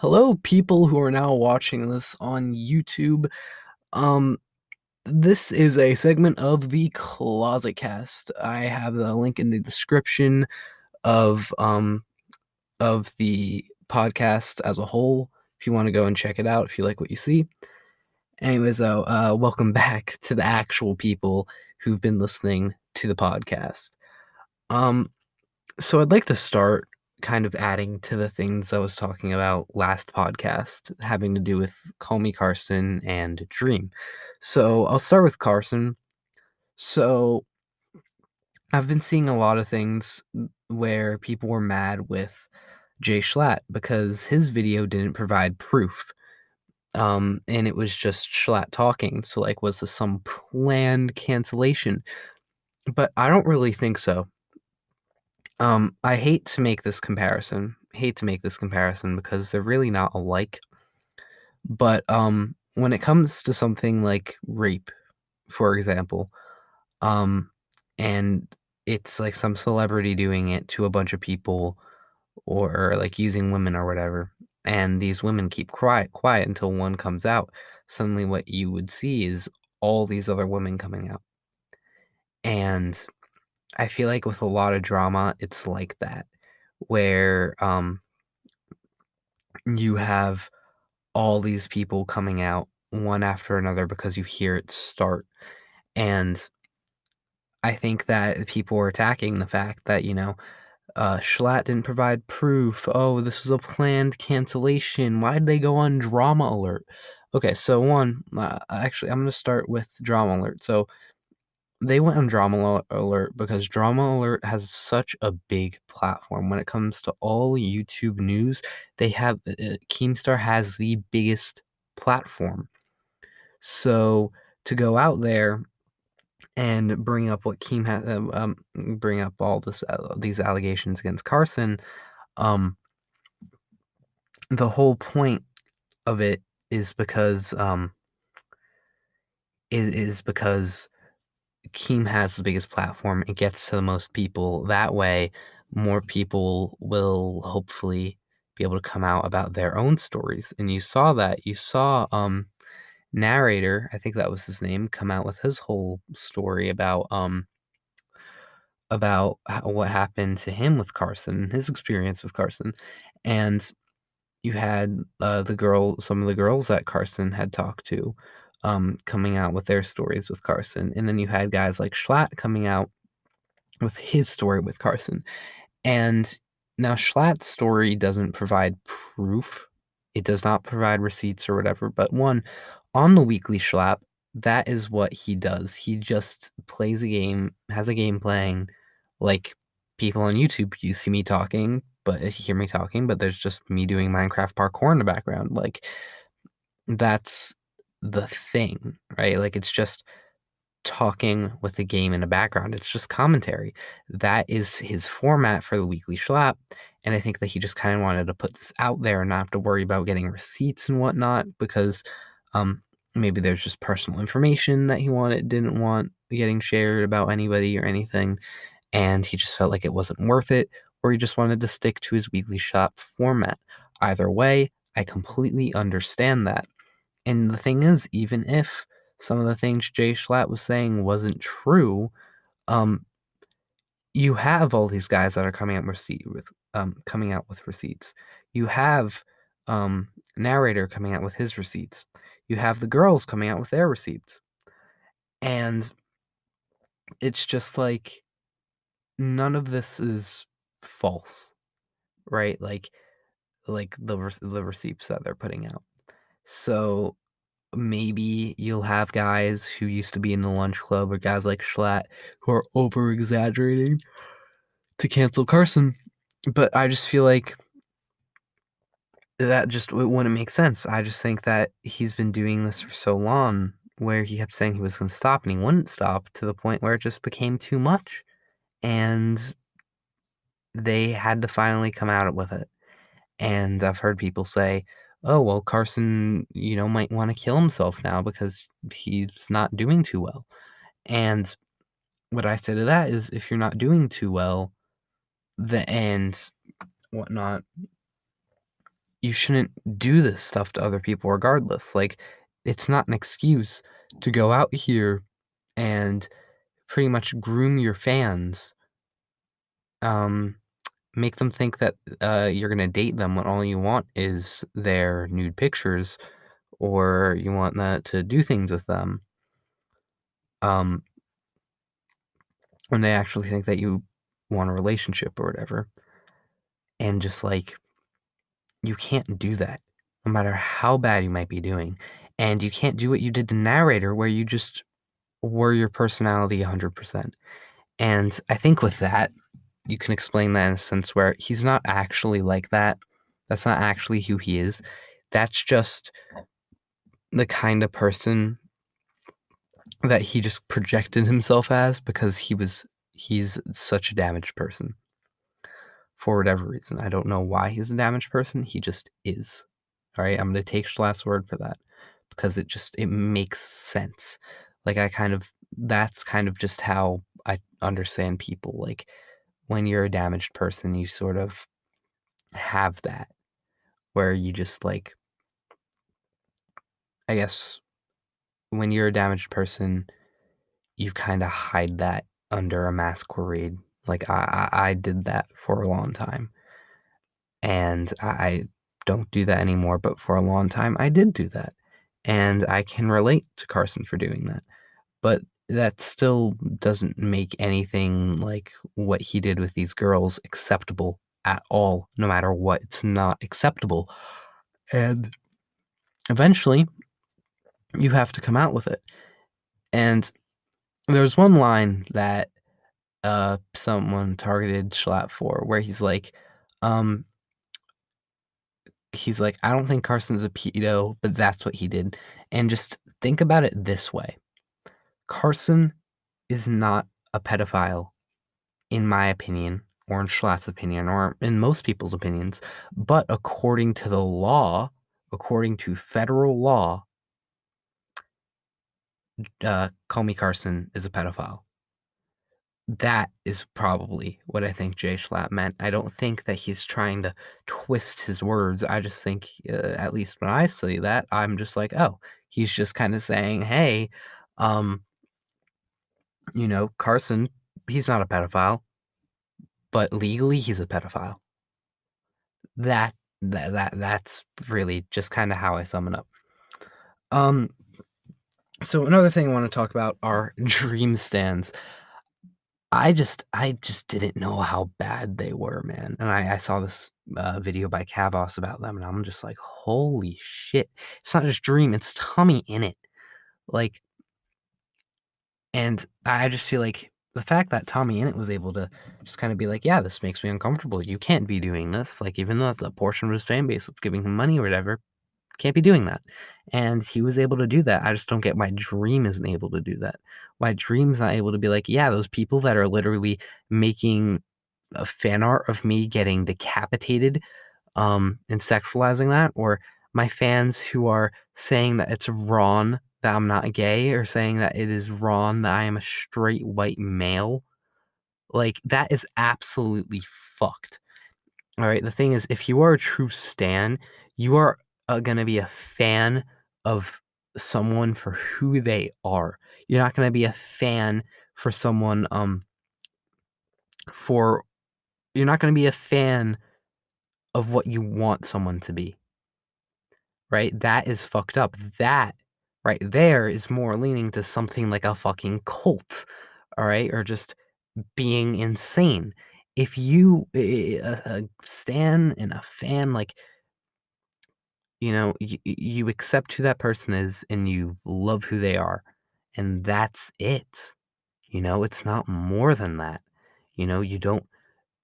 Hello, people who are now watching this on YouTube. Um, this is a segment of the Closetcast. I have the link in the description of the podcast as a whole. If you want to go and check it out, if you like what you see. Anyways, though, welcome back to the actual people who've been listening to the podcast. Um, So I'd like to start kind of adding to the things I was talking about last podcast, having to do with Call Me Carson and Dream. So I'll start with Carson. So I've been seeing a lot of things where people were mad with Jay Schlatt because his video didn't provide proof. And it was just Schlatt talking. So, like, was this some planned cancellation? But I don't really think so. I hate to make this comparison because they're really not alike. But when it comes to something like rape, for example, um, and it's like some celebrity doing it to a bunch of people or like using women or whatever, and these women keep quiet until one comes out, suddenly what you would see is all these other women coming out. And I feel like with a lot of drama, it's like that, where you have all these people coming out one after another because you hear it start. And I think that people are attacking the fact that, Schlatt didn't provide proof. Oh, this was a planned cancellation. Why did they go on drama alert? Okay, so one, actually, I'm going to start with drama alert. So they went on Drama Alert because Drama Alert has such a big platform. When it comes to all YouTube news, they have Keemstar has the biggest platform. So to go out there and bring up what Keem has, bring up all these allegations against Carson, um, the whole point of it is because is because Keem has the biggest platform. It gets to the most people. That way, more people will hopefully be able to come out about their own stories. And you saw that. You saw narrator, I think that was his name, come out with his whole story about what happened to him with Carson, his experience with Carson. And you had some of the girls that Carson had talked to, coming out with their stories with Carson. And then you had guys like Schlatt coming out with his story with Carson. And now Schlatt's story doesn't provide proof. It does not provide receipts or whatever. But one, on the weekly Schlatt, that is what he does. He just plays a game, has a game playing, like people on YouTube. You see me talking, but you hear me talking, but there's just me doing Minecraft parkour in the background. Like, that's the thing, right? Like, it's just talking with the game in the background. It's just commentary. That is his format for the weekly schlap. And I think that he just kind of wanted to put this out there and not have to worry about getting receipts and whatnot because um, maybe there's just personal information that he didn't want getting shared about anybody or anything. And he just felt like it wasn't worth it, or he just wanted to stick to his weekly shop format. Either way, I completely understand that. And the thing is, even if some of the things Jay Schlatt was saying wasn't true, um, you have all these guys that are coming out with receipts. You have narrator coming out with his receipts. You have the girls coming out with their receipts. And it's just like none of this is false, right? Like the receipts that they're putting out. So maybe you'll have guys who used to be in the lunch club or guys like Schlatt who are over exaggerating to cancel Carson. But I just feel like that just it wouldn't make sense. I just think that he's been doing this for so long where he kept saying he was going to stop and he wouldn't stop to the point where it just became too much. And they had to finally come out with it. And I've heard people say, oh, well, Carson, might want to kill himself now because he's not doing too well. And what I say to that is if you're not doing too well, and whatnot, you shouldn't do this stuff to other people regardless. Like, it's not an excuse to go out here and pretty much groom your fans, um, make them think that you're gonna date them when all you want is their nude pictures, or you want that to do things with them. Um, when they actually think that you want a relationship or whatever, and just like you can't do that, no matter how bad you might be doing, and you can't do what you did to narrator, where you just were your personality 100%. And I think with that, you can explain that in a sense where he's not actually like that. That's not actually who he is. That's just the kind of person that he just projected himself as because he's such a damaged person for whatever reason. I don't know why he's a damaged person. He just is. All right, I'm gonna take Schlatt's word for that because it makes sense. Like that's kind of just how I understand people. Like when you're a damaged person, you sort of have that where you just like, I guess when you're a damaged person, you kind of hide that under a masquerade. Like I did that for a long time, and I don't do that anymore. But for a long time, I did do that, and I can relate to Carson for doing that. But that still doesn't make anything like what he did with these girls acceptable at all. No matter what, it's not acceptable. And eventually, you have to come out with it. And there's one line that someone targeted Schlatt for where um he's like, I don't think Carson's a pedo, but that's what he did. And just think about it this way. Carson is not a pedophile, in my opinion, or in Schlatt's opinion, or in most people's opinions. But according to the law, according to federal law, Call Me Carson is a pedophile. That is probably what I think Jay Schlatt meant. I don't think that he's trying to twist his words. I just think, at least when I see that, I'm just like, oh, he's just kind of saying, hey, um, Carson, he's not a pedophile, but legally he's a pedophile. That's really just kind of how I sum it up. Um, so another thing I want to talk about are dream stands. I just didn't know how bad they were, man. And I saw this video by Kavos about them, and I'm just like, holy shit! It's not just Dream, it's Tommy in it. Like, and I just feel like the fact that Tommy in it was able to just kind of be like, yeah, this makes me uncomfortable. You can't be doing this. Like, even though that's a portion of his fan base that's giving him money or whatever, can't be doing that. And he was able to do that. I just don't get why Dream isn't able to do that. Why Dream's not able to be like, yeah, those people that are literally making a fan art of me getting decapitated, and sexualizing that, or my fans who are saying that it's wrong that I'm not gay, or saying that it is wrong that I am a straight white male. Like, that is absolutely fucked. All right. The thing is, if you are a true stan, you are going to be a fan of someone for who they are. You're not going to be a fan for someone, for, you're not going to be a fan of what you want someone to be, right? That is fucked up. That right there is more leaning to something like a fucking cult, all right? Or just being insane. If you, a stan and a fan, like, you accept who that person is and you love who they are. And that's it. It's not more than that. You don't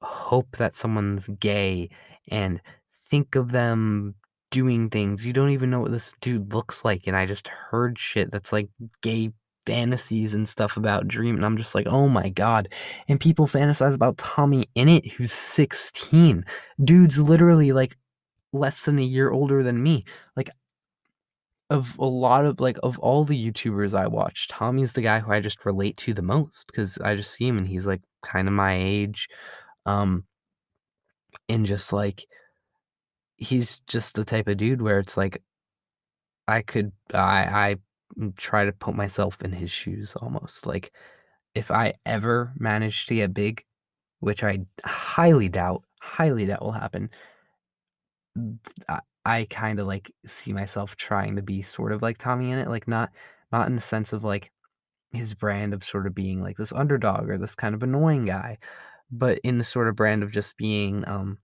hope that someone's gay and think of them doing things. You don't even know what this dude looks like. And I just heard shit that's like gay fantasies and stuff about Dream. And I'm just like, oh my God. And people fantasize about Tommy Innit, who's 16. Dude's literally like less than a year older than me. Like, of a lot of like of all the YouTubers I watch, Tommy's the guy who I just relate to the most because I just see him and he's like kind of my age. Um, and just like he's just the type of dude where it's like I try to put myself in his shoes almost. Like if I ever manage to get big, which I highly doubt will happen, I kind of like see myself trying to be sort of like Tommy in it, like not in the sense of like his brand of sort of being like this underdog or this kind of annoying guy, but in the sort of brand of just being of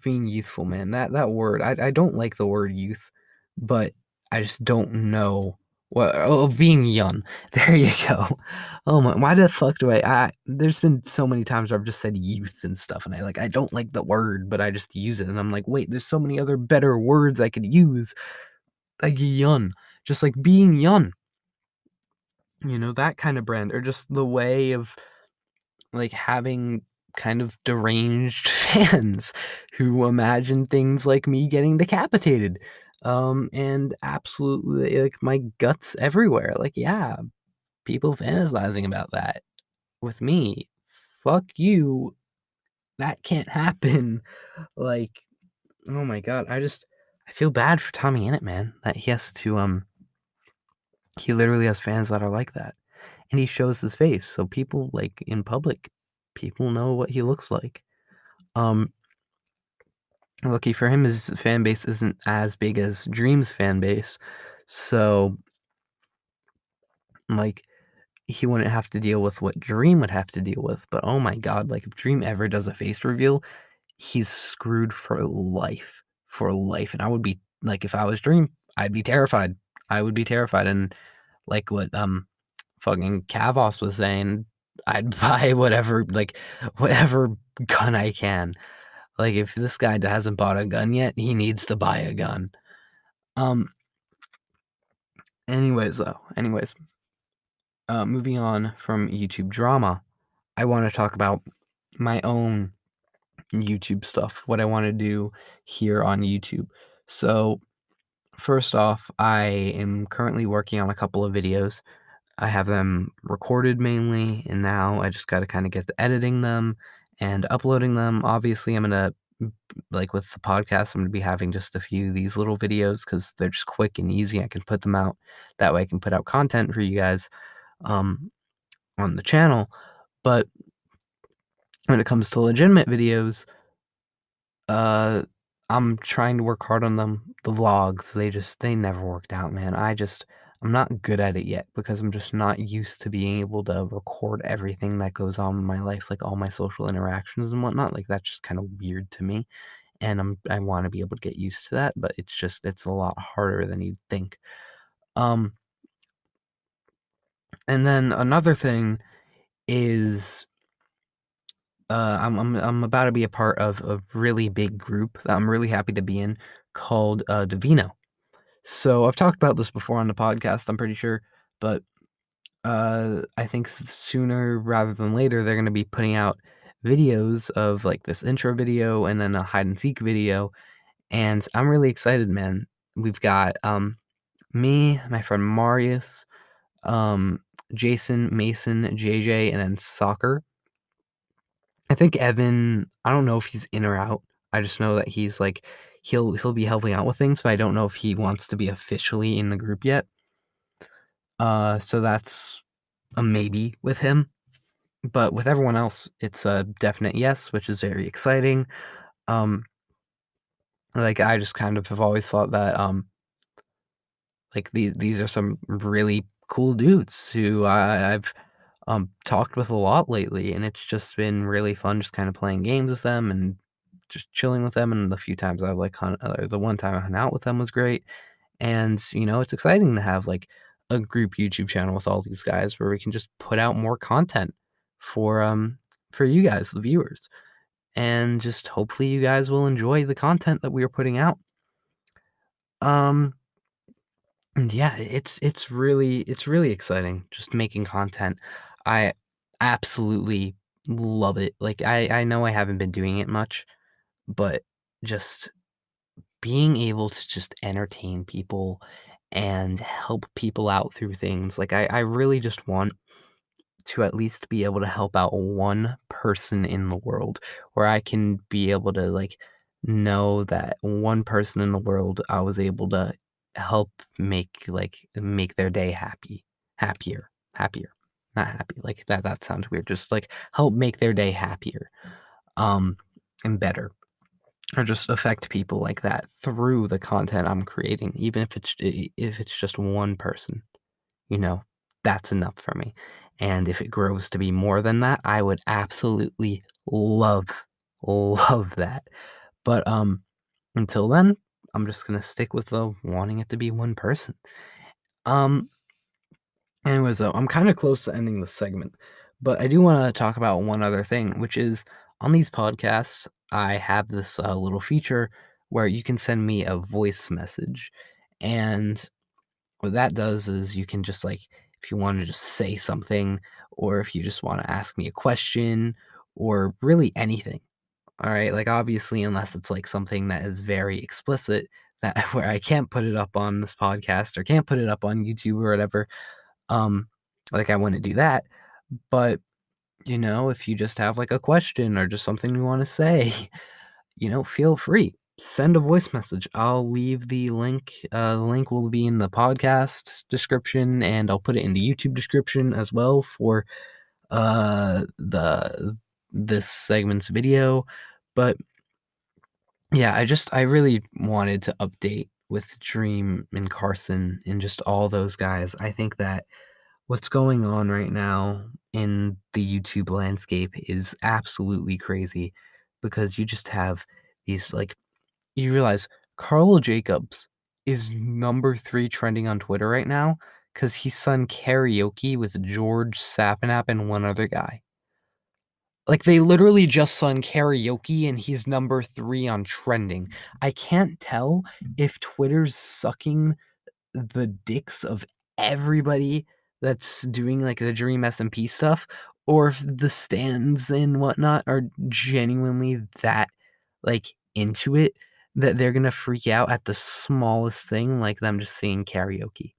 being youthful, man. That word, I don't like the word youth, but I just don't know what of being young. There you go. Oh my, why the fuck do I there's been so many times where I've just said youth and stuff, and I don't like the word, but I just use it, and I'm like, wait, there's so many other better words I could use, like young, just like being young, that kind of brand, or just the way of like having kind of deranged fans who imagine things like me getting decapitated. And absolutely like my guts everywhere. Like, yeah, people fantasizing about that with me. Fuck you. That can't happen. Like, oh my god, I feel bad for Tommy Innit, man. That he literally has fans that are like that. And he shows his face. So people like in public, people know what he looks like. Um, Lucky for him, his fan base isn't as big as Dream's fan base, so like he wouldn't have to deal with what Dream would have to deal with. But oh my god, like if Dream ever does a face reveal, he's screwed for life. And I would be like, if I was Dream, I'd be terrified. I would be terrified. And like what fucking Kavos was saying, I'd buy whatever gun I can. Like, if this guy hasn't bought a gun yet, he needs to buy a gun. Um, moving on from YouTube drama, I want to talk about my own YouTube stuff, what I want to do here on YouTube. So, first off, I am currently working on a couple of videos. I have them recorded mainly, and now I just got to kind of get to editing them and uploading them. Obviously, I'm gonna like with the podcast, I'm gonna be having just a few of these little videos because they're just quick and easy. I can put them out. That way I can put out content for you guys um, on the channel. But when it comes to legitimate videos, uh, I'm trying to work hard on them. The vlogs, they never worked out, man. I'm not good at it yet because I'm just not used to being able to record everything that goes on in my life, like all my social interactions and whatnot. Like that's just kind of weird to me. And I want to be able to get used to that, but it's a lot harder than you'd think. Um, and then another thing is I'm about to be a part of a really big group that I'm really happy to be in called Divino. So I've talked about this before on the podcast, I'm pretty sure, but I think sooner rather than later they're going to be putting out videos of like this intro video and then a hide and seek video, and I'm really excited, man. We've got me, my friend Marius, um, Jason, Mason, JJ, and then Soccer. I think Evan, I don't know if he's in or out. I just know that he's like he'll be helping out with things, but I don't know if he wants to be officially in the group yet. So that's a maybe with him. But with everyone else, it's a definite yes, which is very exciting. Um, like I just kind of have always thought that like these are some really cool dudes who I've talked with a lot lately, and it's just been really fun just kind of playing games with them and just chilling with them. And the few times I like the one time I hung out with them was great. And it's exciting to have like a group YouTube channel with all these guys where we can just put out more content for for you guys, the viewers, and just hopefully you guys will enjoy the content that we are putting out. Um, and yeah, it's really exciting just making content. I absolutely love it. Like I know I haven't been doing it much, but just being able to just entertain people and help people out through things. Like I really just want to at least be able to help out one person in the world, where I can be able to, like, know that one person in the world I was able to help make their day happier, not happy, like, that sounds weird, just, like, help make their day happier, um, and better, or just affect people like that through the content I'm creating, even if it's just one person. You know, that's enough for me. And if it grows to be more than that, I would absolutely love that. But, until then, I'm just gonna stick with the wanting it to be one person. Um, anyways, though, I'm kinda close to ending this segment, but I do wanna talk about one other thing, which is on these podcasts, I have this, little feature where you can send me a voice message, and what that does is you can just, like, if you wanna just say something, or if you just wanna ask me a question, or really anything, alright? Like, obviously, unless it's, like, something that is very explicit that where I can't put it up on this podcast or can't put it up on YouTube or whatever, um, like, I wouldn't do that, but, if you just have, like, a question or just something you wanna say, feel free. Send a voice message. I'll leave the link. The link will be in the podcast description, and I'll put it in the YouTube description as well for the this segment's video. But yeah, I really wanted to update with Dream and Carson and just all those guys. I think that what's going on right now in the YouTube landscape is absolutely crazy because you just have these, like, you realize Carl Jacobs is number 3 trending on Twitter right now because he sung karaoke with George Sappinap and one other guy. Like, they literally just sung karaoke, and he's number 3 on trending. I can't tell if Twitter's sucking the dicks of everybody that's doing, like, the Dream SMP stuff, or if the stands and whatnot are genuinely that, like, into it, that they're gonna freak out at the smallest thing, like them just singing karaoke.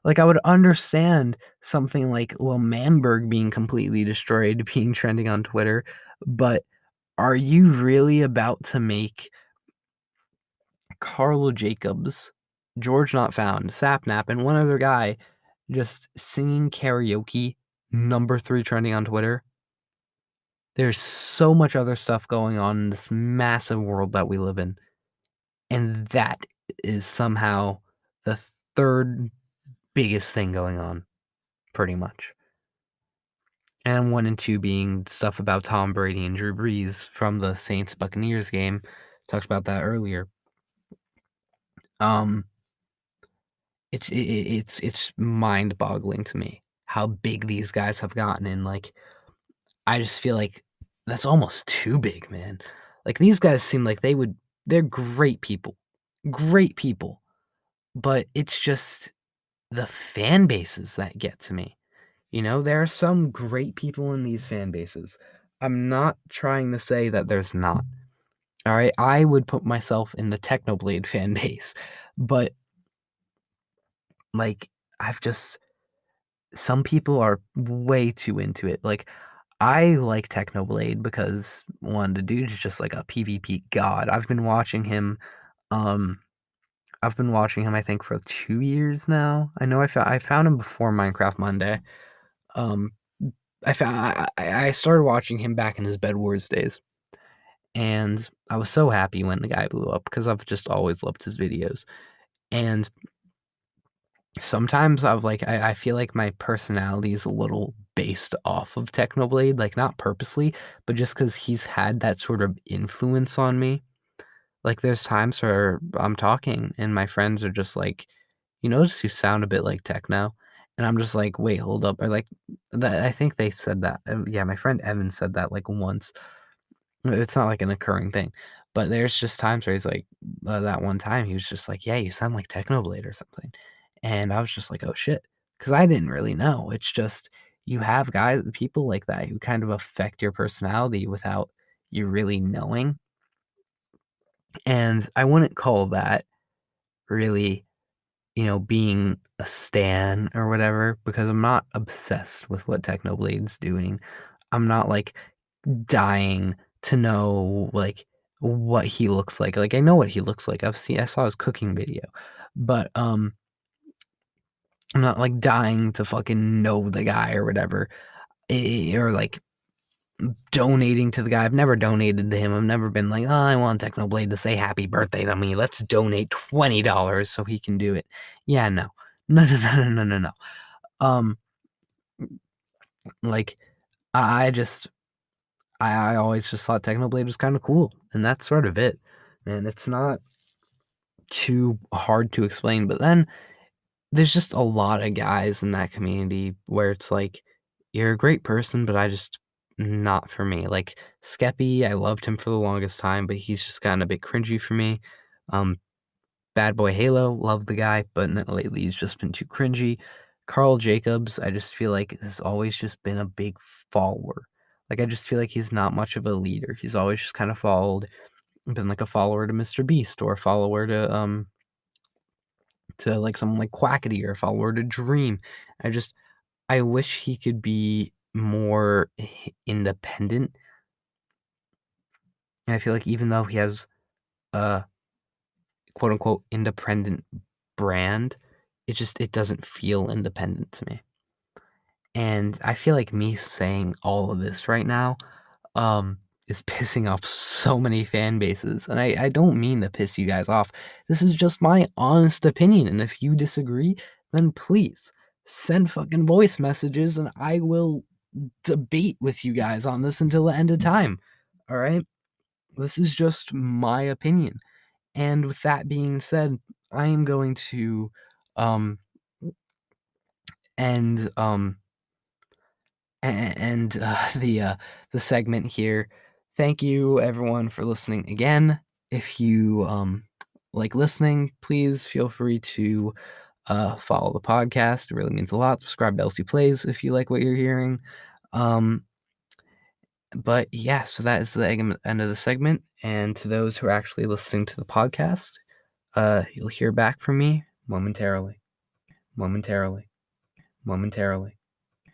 Like, I would understand something like Lil Manberg being completely destroyed, being trending on Twitter, but are you really about to make Carlo Jacobs, George Not Found, Sapnap, and one other guy just singing karaoke, number 3 trending on Twitter? There's so much other stuff going on in this massive world that we live in, and that is somehow the 3rd biggest thing going on, pretty much. And 1 and 2 being stuff about Tom Brady and Drew Brees from the Saints-Buccaneers game. Talked about that earlier. Um, it's mind-boggling to me how big these guys have gotten, and, like, I just feel like that's almost too big, man. Like, these guys seem like they're great people, but it's just the fan bases that get to me. There are some great people in these fan bases. I'm not trying to say that there's not. All right, I would put myself in the Technoblade fan base, but, like, I've just some people are way too into it. Like, I like Technoblade because, 1, the dude's just like a PvP god. Um, I've been watching him, I think, for 2 years now. I know I found him before Minecraft Monday. Um, I started watching him back in his Bed Wars days, and I was so happy when the guy blew up because I've just always loved his videos, and sometimes I feel like my personality is a little based off of Technoblade, like, not purposely, but just because he's had that sort of influence on me. Like, there's times where I'm talking and my friends are just like, "You notice you sound a bit like Techno?" And I'm just like, "Wait, hold up." Or, like, that I think they said that. Yeah, my friend Evan said that, like, once. It's not, like, an occurring thing, but there's just times where he's like, that one time he was just like, "Yeah, you sound like Technoblade or something." And I was just like, "Oh, shit," because I didn't really know. It's just you have people like that who kind of affect your personality without you really knowing, and I wouldn't call that really being a stan or whatever, because I'm not obsessed with what Technoblade's doing. I'm not, like, dying to know, like, what he looks like. Like, I know what he looks like. I saw his cooking video, but, I'm not, like, dying to fucking know the guy or whatever, or, like, donating to the guy. I've never donated to him. I've never been like, "Oh, I want Technoblade to say happy birthday to me. Let's donate $20 so he can do it." Yeah, no. No, no, no, no, no, no, no. Um, like, I just I always just thought Technoblade was kinda cool, and that's sort of it. And it's not too hard to explain, but then there's just a lot of guys in that community where it's like, "You're a great person, but I just not for me." Like, Skeppy, I loved him for the longest time, but he's just gotten a bit cringy for me. Um, Bad Boy Halo, loved the guy, but lately he's just been too cringy. Carl Jacobs, I just feel like has always just been a big follower. Like, I just feel like he's not much of a leader. He's always just kinda followed been like a follower to Mr. Beast or a follower to, like, someone like Quackity or a follower to Dream. I just I wish he could be more independent. And I feel like even though he has a quote unquote independent brand, it doesn't feel independent to me. And I feel like me saying all of this right now is pissing off so many fan bases. And I don't mean to piss you guys off. This is just my honest opinion. And if you disagree, then please send fucking voice messages and I will debate with you guys on this until the end of time. All right? This is just my opinion. And with that being said, I am going to um end the segment here. Thank you everyone for listening again. If you like listening, please feel free to follow the podcast. It really means a lot. Subscribe to LC Plays if you like what you're hearing. Um, but yeah, so that is the end of the segment. And to those who are actually listening to the podcast, you'll hear back from me momentarily. Momentarily. Momentarily.